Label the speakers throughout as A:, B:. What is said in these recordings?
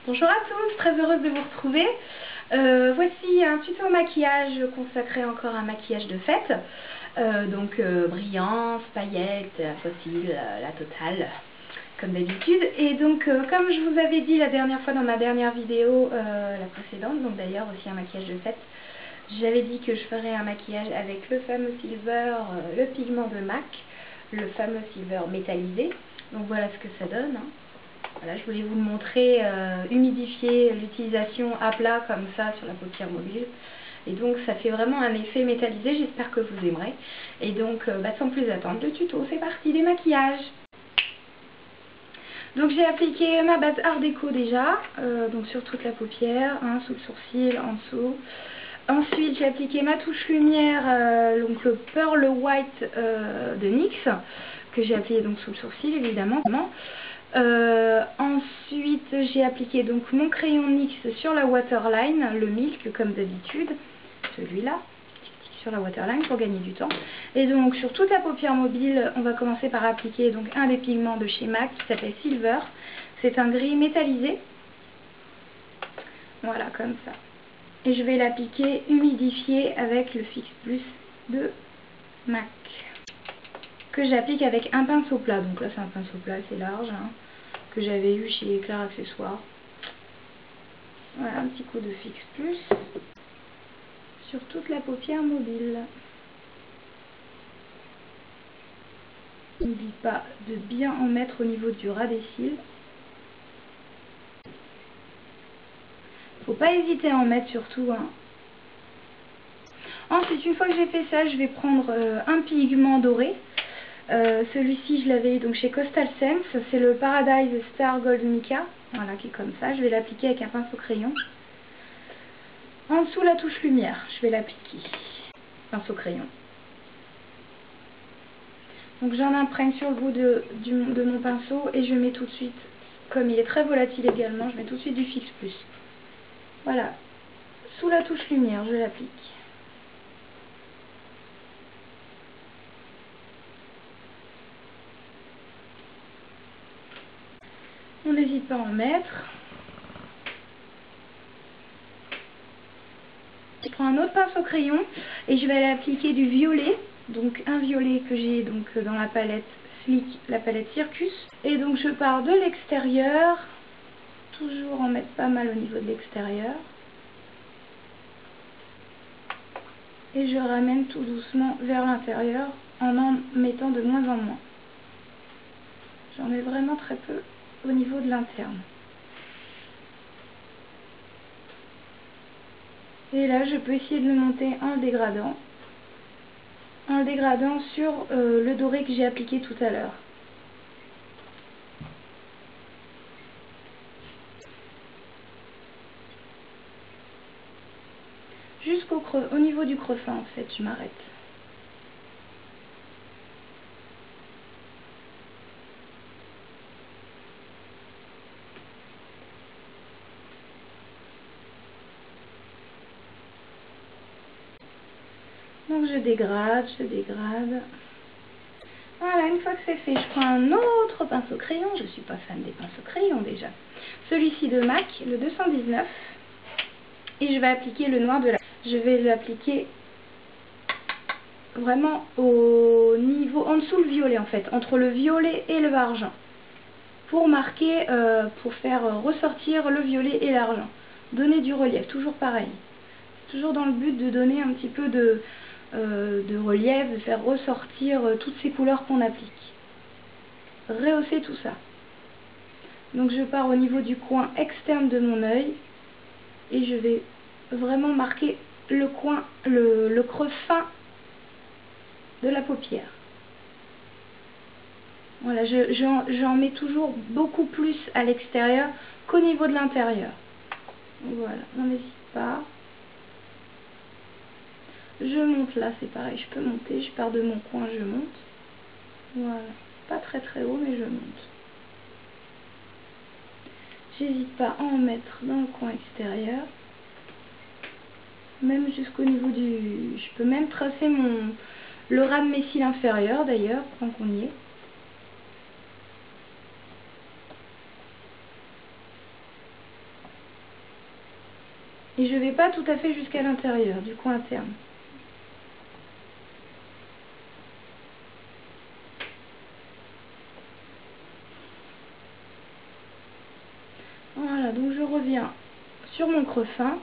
A: Bonjour à tous, très heureuse de vous retrouver. Voici un tuto maquillage consacré encore à un maquillage de fête. Brillance, paillettes, fossiles, la totale, comme d'habitude. Et donc comme je vous avais dit la dernière fois dans ma dernière vidéo, la précédente, donc d'ailleurs aussi un maquillage de fête, j'avais dit que je ferais un maquillage avec le fameux silver, le pigment de MAC, le fameux silver métallisé. Donc voilà ce que ça donne, hein. Voilà, je voulais vous le montrer, humidifier, l'utilisation à plat comme ça sur la paupière mobile. Et donc ça fait vraiment un effet métallisé, j'espère que vous aimerez. Et donc sans plus attendre, le tuto, c'est parti, les maquillages. Donc j'ai appliqué ma base Art Déco déjà, donc sur toute la paupière, sous le sourcil, en dessous. Ensuite j'ai appliqué ma touche lumière, donc le Pearl White de NYX, que j'ai appliqué donc sous le sourcil évidemment. Ensuite j'ai appliqué donc mon crayon NYX sur la waterline, le Milk comme d'habitude, celui-là, sur la waterline pour gagner du temps. Et donc sur toute la paupière mobile, on va commencer par appliquer donc un des pigments de chez MAC qui s'appelle Silver. C'est un gris métallisé. Voilà, comme ça. Et je vais l'appliquer humidifié avec le Fix Plus de MAC, que j'applique avec un pinceau plat. Donc là c'est un pinceau plat assez large, hein, que j'avais eu chez Éclair Accessoires. Voilà, un petit coup de Fix Plus sur toute la paupière mobile. N'oublie pas de bien en mettre au niveau du ras des cils. Faut pas hésiter à en mettre surtout, hein. Ensuite, une fois que j'ai fait ça, je vais prendre un pigment doré. Celui-ci, je l'avais eu donc chez Coastal Scents. C'est le Paradise Star Gold Mica. Voilà, qui est comme ça. Je vais l'appliquer avec un pinceau crayon. En dessous, la touche lumière, je vais l'appliquer. Pinceau crayon. Donc j'en imprègne sur le bout de mon pinceau et je mets tout de suite, comme il est très volatile également, je mets tout de suite du Fix Plus. Voilà, sous la touche lumière, je l'applique. On n'hésite pas à en mettre. Je prends un autre pinceau crayon et je vais aller appliquer du violet. Donc un violet que j'ai donc dans la palette Slick, la palette Circus. Et donc je pars de l'extérieur, toujours en mettre pas mal au niveau de l'extérieur. Et je ramène tout doucement vers l'intérieur en mettant de moins en moins. J'en mets vraiment très peu au niveau de l'interne. Et là je peux essayer de le monter en le dégradant. Sur le doré que j'ai appliqué tout à l'heure. Jusqu'au creux, au niveau du creux fin en fait, je m'arrête. Donc je dégrade. Voilà, une fois que c'est fait, je prends un autre pinceau crayon. Je suis pas fan des pinceaux crayons déjà. Celui-ci de MAC, le 219. Et je vais appliquer le noir de la... Je vais l'appliquer vraiment au niveau, en dessous le violet en fait, entre le violet et le argent. Pour marquer, pour faire ressortir le violet et l'argent. Donner du relief, toujours pareil. Toujours dans le but de donner un petit peu de relief, de faire ressortir toutes ces couleurs qu'on applique. Rehausser tout ça. Donc je pars au niveau du coin externe de mon œil et je vais vraiment marquer le coin, le creux fin de la paupière. Voilà, j'en mets toujours beaucoup plus à l'extérieur qu'au niveau de l'intérieur. Voilà, on n'hésite pas. Je monte là, c'est pareil, je peux monter, je pars de mon coin, je monte. Voilà, pas très très haut, mais je monte. J'hésite pas à en mettre dans le coin extérieur. Même jusqu'au niveau du... Je peux même tracer le ras de mes cils inférieurs d'ailleurs, tant qu'on y est. Et je vais pas tout à fait jusqu'à l'intérieur du coin interne. Voilà, donc je reviens sur mon creux fin.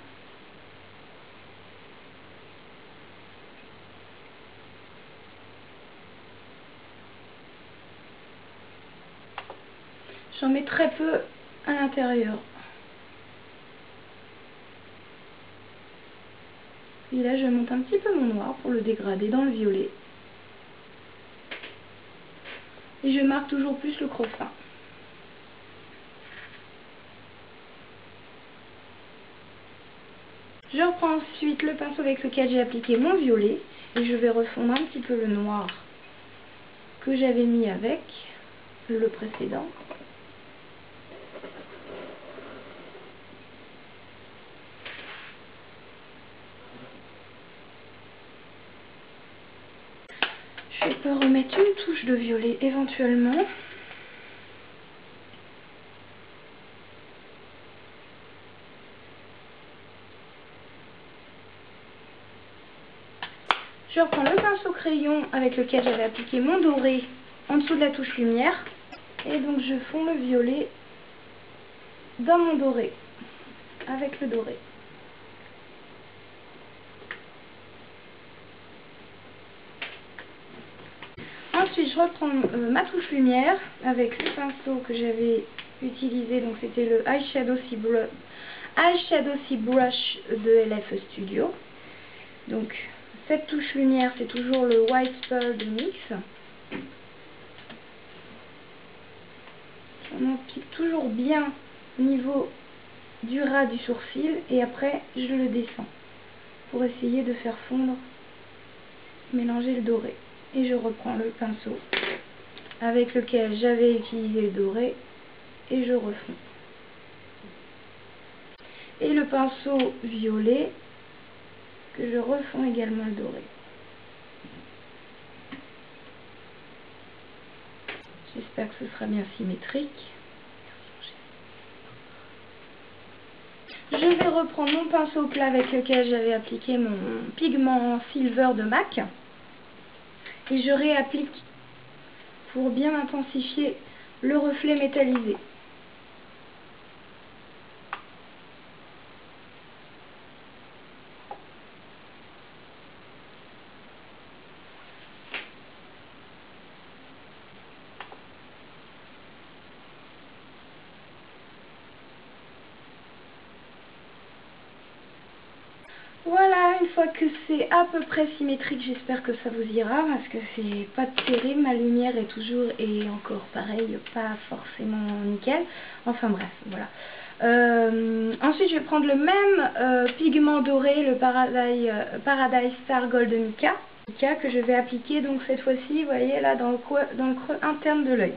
A: J'en mets très peu à l'intérieur. Et là, je monte un petit peu mon noir pour le dégrader dans le violet. Et je marque toujours plus le creux fin. Je reprends ensuite le pinceau avec lequel j'ai appliqué mon violet. Et je vais refondre un petit peu le noir que j'avais mis avec le précédent. Je peux remettre une touche de violet éventuellement. Je reprends le pinceau crayon avec lequel j'avais appliqué mon doré en dessous de la touche lumière. Et donc je fonds le violet dans mon doré avec le doré. Ensuite, je reprends ma touche lumière avec le pinceau que j'avais utilisé. Donc c'était le Eyeshadow Sea Brush de LF Studio. Donc cette touche lumière, c'est toujours le White Pearl de NYX. On applique toujours bien au niveau du ras du sourcil et après je le descends pour essayer de faire fondre, mélanger le doré. Et je reprends le pinceau avec lequel j'avais utilisé le doré et je refonds. Et le pinceau violet que je refonds également le doré. J'espère que ce sera bien symétrique. Je vais reprendre mon pinceau plat avec lequel j'avais appliqué mon pigment Silver de MAC. Et je réapplique pour bien intensifier le reflet métallisé. Voilà, une fois que c'est à peu près symétrique, j'espère que ça vous ira, parce que c'est pas terrible, ma lumière est toujours, et encore pareil, pas forcément nickel. Enfin bref, voilà. Ensuite, je vais prendre le même pigment doré, le Paradise Star Gold de Mika, que je vais appliquer donc cette fois-ci, vous voyez là, dans le creux interne de l'œil.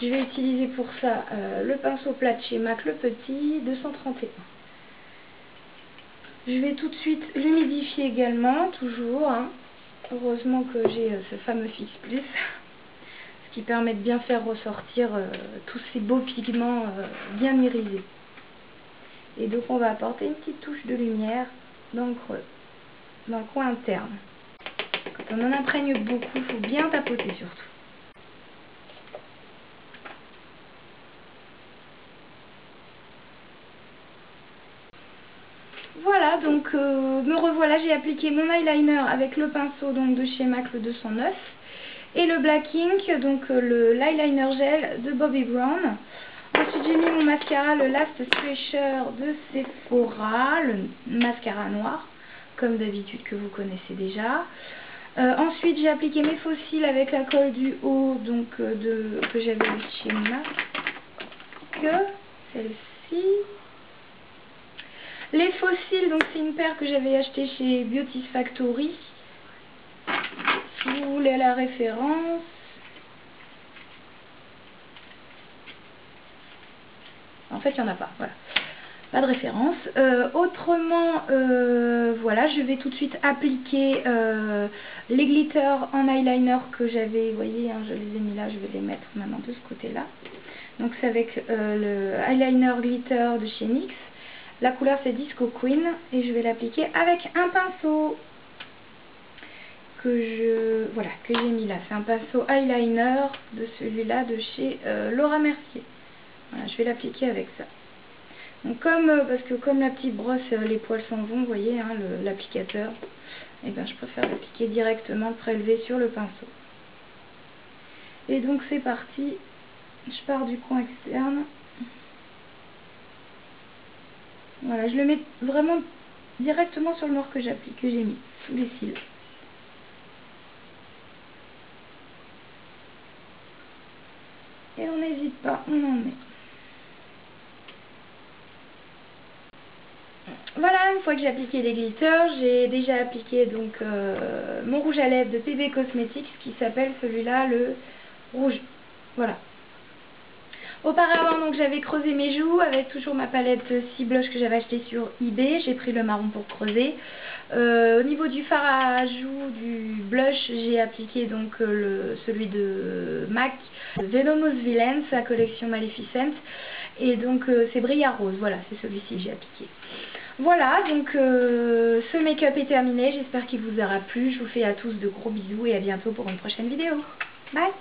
A: Je vais utiliser pour ça le pinceau plat de chez MAC, le petit 231. Je vais tout de suite l'humidifier également, toujours. Hein. Heureusement que j'ai ce fameux Fix Plus, ce qui permet de bien faire ressortir tous ces beaux pigments bien irisés. Et donc on va apporter une petite touche de lumière dans le creux, dans le coin interne. Quand on en imprègne beaucoup, il faut bien tapoter surtout. Voilà, donc me revoilà, j'ai appliqué mon eyeliner avec le pinceau donc, de chez MAC le 209 et le Black Ink, donc l'eyeliner gel de Bobbi Brown. Ensuite j'ai mis mon mascara, le Last Stretcher de Sephora, le mascara noir, comme d'habitude que vous connaissez déjà. Ensuite j'ai appliqué mes faux cils avec la colle du haut donc, que j'avais eu chez MAC, celle-ci. Les faux cils, donc c'est une paire que j'avais achetée chez Beauty Factory. Si vous voulez la référence. En fait, il n'y en a pas, voilà. Pas de référence. Autrement, voilà, je vais tout de suite appliquer les glitters en eyeliner que j'avais, vous voyez, hein, je les ai mis là, je vais les mettre maintenant de ce côté-là. Donc c'est avec le eyeliner glitter de chez NYX. La couleur c'est Disco Queen et je vais l'appliquer avec un pinceau que j'ai mis là. C'est un pinceau eyeliner de celui-là de chez Laura Mercier. Voilà, je vais l'appliquer avec ça. Donc parce que comme la petite brosse, les poils s'en vont, vous voyez, hein, l'applicateur, et ben je préfère l'appliquer directement, le prélever sur le pinceau. Et donc c'est parti, je pars du coin externe. Voilà, je le mets vraiment directement sur le noir que j'ai mis, sous les cils. Et on n'hésite pas, on en met. Voilà, une fois que j'ai appliqué les glitters, j'ai déjà appliqué donc mon rouge à lèvres de PB Cosmetics qui s'appelle celui-là le rouge. Voilà. Auparavant, donc j'avais creusé mes joues avec toujours ma palette 6 blush que j'avais acheté sur eBay. J'ai pris le marron pour creuser. Au niveau du fard à joues, du blush, j'ai appliqué donc celui de MAC, Venomous Villains, sa collection Maleficent. Et donc c'est Brillant Rose, voilà, c'est celui-ci que j'ai appliqué. Voilà, donc ce make-up est terminé. J'espère qu'il vous aura plu. Je vous fais à tous de gros bisous et à bientôt pour une prochaine vidéo. Bye!